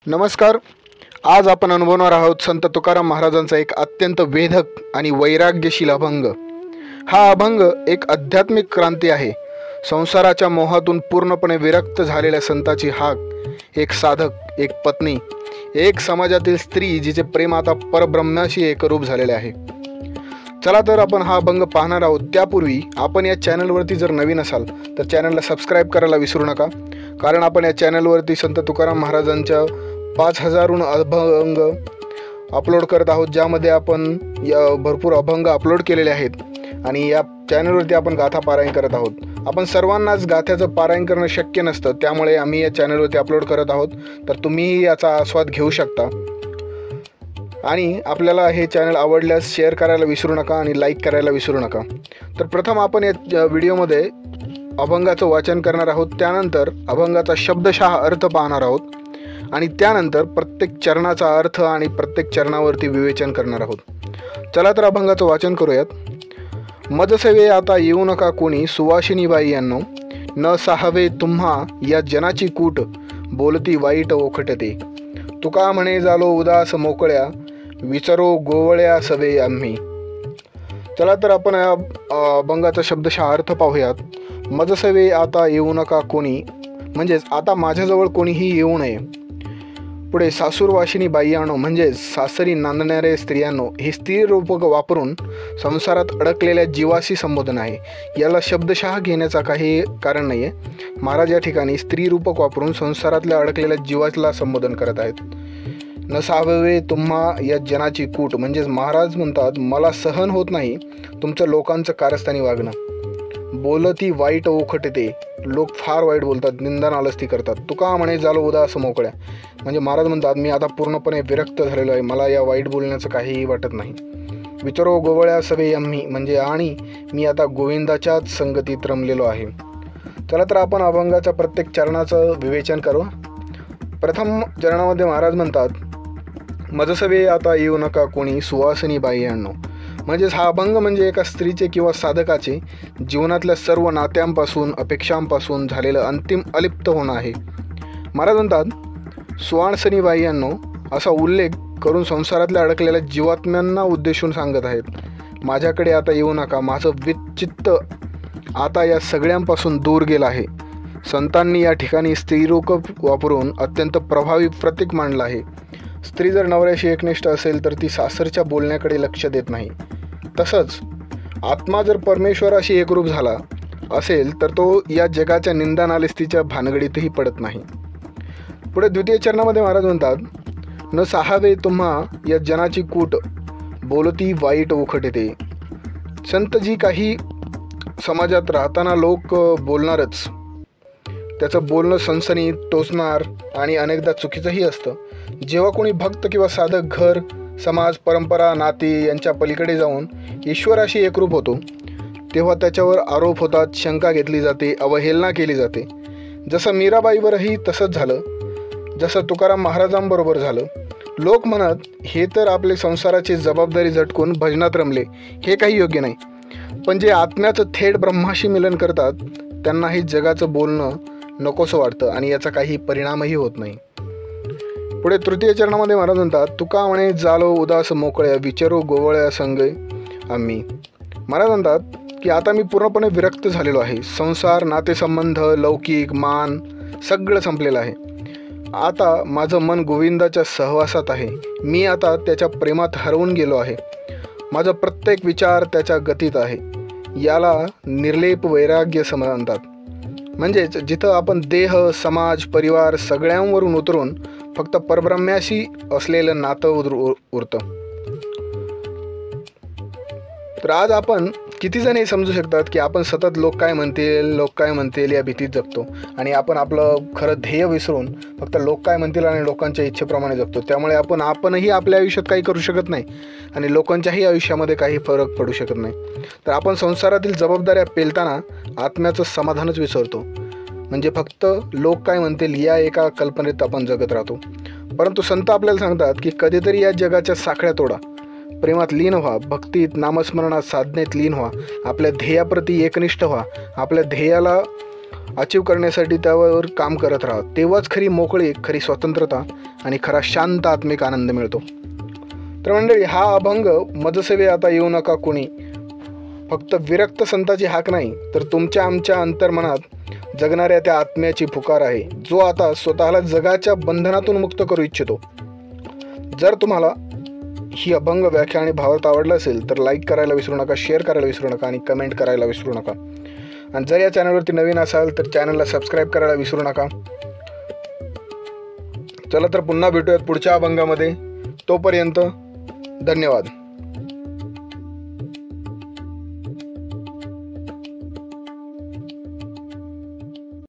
नमस्कार. आज आपण अनुभवणार आहोत संत तुकाराम महाराजांचा एक अत्यंत वेधक आणि वैराग्यशील अभंग. हा अभंग एक आध्यात्मिक क्रांती आहे. संसाराच्या मोहातून पूर्णपणे विरक्त झालेल्या संताची हाक, एक साधक, एक पत्नी, एक समाजातील स्त्री जिचे प्रेम आता परब्रह्माशी एकरूप झालेले आहे. चला तर आपण हा अभंग पाहणार आहोत. त्यापूर्वी आपण या चॅनलवरती जर नवीन असाल तर चॅनलला सबस्क्राईब करायला विसरू नका, कारण आपण या चॅनलवरती संत तुकाराम महाराजांच्या 5000हून अभंग अपलोड करत आहोत, ज्यामध्ये आपण भरपूर अभंग अपलोड केलेले आहेत आणि या चॅनलवरती आपण गाथा पारायण करत आहोत. आपण सर्वांनाच गाथ्याचं पारायण करणं शक्य नसतं, त्यामुळे आम्ही या चॅनलवरती अपलोड करत आहोत, तर तुम्हीही याचा आस्वाद घेऊ शकता. आणि आपल्याला हे चॅनल आवडल्यास शेअर करायला विसरू नका आणि लाईक करायला विसरू नका. तर प्रथम आपण या व्हिडिओमध्ये अभंगाचं वाचन करणार आहोत, त्यानंतर अभंगाचा शब्दशः अर्थ पाहणार आहोत आणि त्यानंतर प्रत्येक चरणाचा अर्थ आणि प्रत्येक चरणावरती विवेचन करणार आहोत. चला तर अभंगाचं वाचन करूयात. मजसेवे आता येऊ नका कोणी, सुवासिनी बाई यांनो, न साहवे तुम्हा या जनाची कूट, बोलती वाईट ओखटते. तुका म्हणे झालो उदास मोकळ्या, विचारो गोवळ्या सवे आम्ही. चला तर आपण या अभंगाचा शब्दशः अर्थ पाहूयात. मजसेवे आता येऊ नका कोणी, म्हणजेच आता माझ्याजवळ कोणीही येऊ नये. पुढे सासूरवाशिनी बाईयांनो, म्हणजेच सासरी नांदणारे स्त्रियांनो, हे स्त्री रूपक वापरून संसारात अडकलेल्या जीवाशी संबोधन आहे. याला शब्दशः घेण्याचा काही कारण नाही आहे. महाराज या ठिकाणी स्त्री रूपक वापरून संसारातल्या अडकलेल्या जीवाला संबोधन करत आहेत. न साहवे तुम्हा या जनाची कूट, म्हणजेच महाराज म्हणतात मला सहन होत नाही तुमचं लोकांचं कारस्थानी वागणं. बोलती वाईट ओखटते, लोक फार वाईट बोलतात, निंदा नालस्ती करतात. तुका म्हणे झालो उदास मोकळ्या, म्हणजे महाराज म्हणतात मी आता पूर्णपणे विरक्त झालेलो आहे, मला या वाईट बोलण्याचं काहीही वाटत नाही. विचारो गोवळ्या सवे आम्ही, म्हणजे आणि मी आता गोविंदाच्याच संगतीत रमलेलो आहे. चला तर आपण अभंगाच्या प्रत्येक चरणाचं विवेचन करू. प्रथम चरणामध्ये महाराज म्हणतात मजसवे आता येऊ नका कोणी, सुवासिनी बाई यांनो, म्हणजेच हा अभंग म्हणजे एका स्त्रीचे किंवा साधकाचे जीवनातल्या सर्व नात्यांपासून, अपेक्षांपासून झालेलं अंतिम अलिप्त होणं आहे. महाराज म्हणतात सुवासिनी बाई यांनो असा उल्लेख करून संसारातल्या अडकलेल्या जीवात्म्यांना उद्देशून सांगत आहेत, माझ्याकडे आता येऊ नका, माझं विचित्त आता या सगळ्यांपासून दूर गेलं आहे. संतांनी या ठिकाणी स्त्रीरूप वापरून अत्यंत प्रभावी प्रतीक मांडलं आहे. स्त्री जर नवऱ्याशी एकनिष्ठ असेल तर ती सासरच्या बोलण्याकडे लक्ष देत नाही. तसंच आत्मा जर परमेश्वराशी एकरूप झाला असेल तर तो या जगाच्या निंदा नालिस्तीच्या भानगडीतही पडत नाही. पुढे द्वितीय चरणामध्ये महाराज म्हणतात न साहावे तुम्हा या जनाची कूट, बोलती वाईट ओखटते. संत जी काही समाजात राहताना लोक बोलणारच, त्याचं बोलणं सनसनी टोचणार आणि अनेकदा चुकीचंही असतं. जेव्हा कोणी भक्त किंवा साधक घर, समाज, परंपरा, नाती यांच्या पलीकडे जाऊन ईश्वराशी एकरूप होतो, तेव्हा त्याच्यावर आरोप होतात, शंका घेतली जाते, अवहेलना केली जाते. जसं मीराबाईवरही तसंच झालं, जसं तुकाराम महाराजांबरोबर झालं. लोक म्हणत हे तर आपले संसाराची जबाबदारी झटकून भजनात रमले, हे काही योग्य नाही. पण जे आत्म्याचं थेट ब्रह्माशी मिलन करतात त्यांनाही जगाचं बोलणं नकोसं वाटतं आणि याचा काही परिणामही होत नाही. पुढे तृतीय चरणामध्ये महाराज म्हणतात तुका म्हणे झालो उदास मोकळ्या, विचारो गोवळ्या संग आम्ही. महाराज म्हणतात की आता मी पूर्णपणे विरक्त झालेलो आहे. संसार, नातेसंबंध, लौकिक, मान सगळं संपलेलं आहे. आता माझं मन गोविंदाच्या सहवासात आहे. मी आता त्याच्या प्रेमात हरवून गेलो आहे. माझा प्रत्येक विचार त्याच्या गतीत आहे. याला निर्लेप वैराग्य म्हणतात. म्हणजेच जिथं आपण देह, समाज, परिवार सगळ्यांवरून उतरून फक्त परब्रह्म्याशी असलेलं नातं उरतं. तर आज आपण किती जण हे समजू शकतात की आपण सतत लोक काय म्हणतील या भीतीत जगतो आणि आपण आपलं खरं ध्येय विसरून फक्त लोक काय म्हणतील आणि लोकांच्या इच्छेप्रमाणे जगतो. त्यामुळे आपणही आपल्या आयुष्यात काही करू शकत नाही आणि लोकांच्याही आयुष्यामध्ये काही फरक पडू शकत नाही. तर आपण संसारातील जबाबदाऱ्या पेलताना आत्म्याचं समाधानच विसरतो. म्हणजे फक्त लोक काय म्हणतील या एका कल्पनेत आपण जगत राहतो. परंतु संत आपल्याला सांगतात की कधीतरी या जगाच्या साखळ्या तोडा, प्रेमात लीन व्हा, भक्तीत, नामस्मरणात, साधनेत लीन व्हा, आपल्या ध्येयाप्रती एकनिष्ठ व्हा, आपल्या ध्येयाला अचीव करण्यासाठी त्यावर काम करत राहा. तेव्हाच खरी मोकळीक, खरी स्वतंत्रता आणि खरा शांत आत्मिक आनंद मिळतो. तर मंडळी, हा अभंग मजसेवे आता येऊ नका कुणी फक्त विरक्त संताची हाक नाही, तर तुमच्या आमच्या अंतर्मनात जगणाऱ्या त्या आत्म्याची पुकार आहे, जो आता स्वतःला जगाच्या बंधनातून मुक्त करू इच्छितो. जर तुम्हाला ही अभंग व्याख्या आणि भावार्थ आवडला असेल तर लाईक करायला विसरू नका, शेअर करायला विसरू नका आणि कमेंट करायला विसरू नका. आणि जर या चॅनलवरती नवीन असाल तर चॅनलला सबस्क्राईब करायला विसरू नका. चला तर पुन्हा भेटूयात पुढच्या अभंगामध्ये. तोपर्यंत धन्यवाद.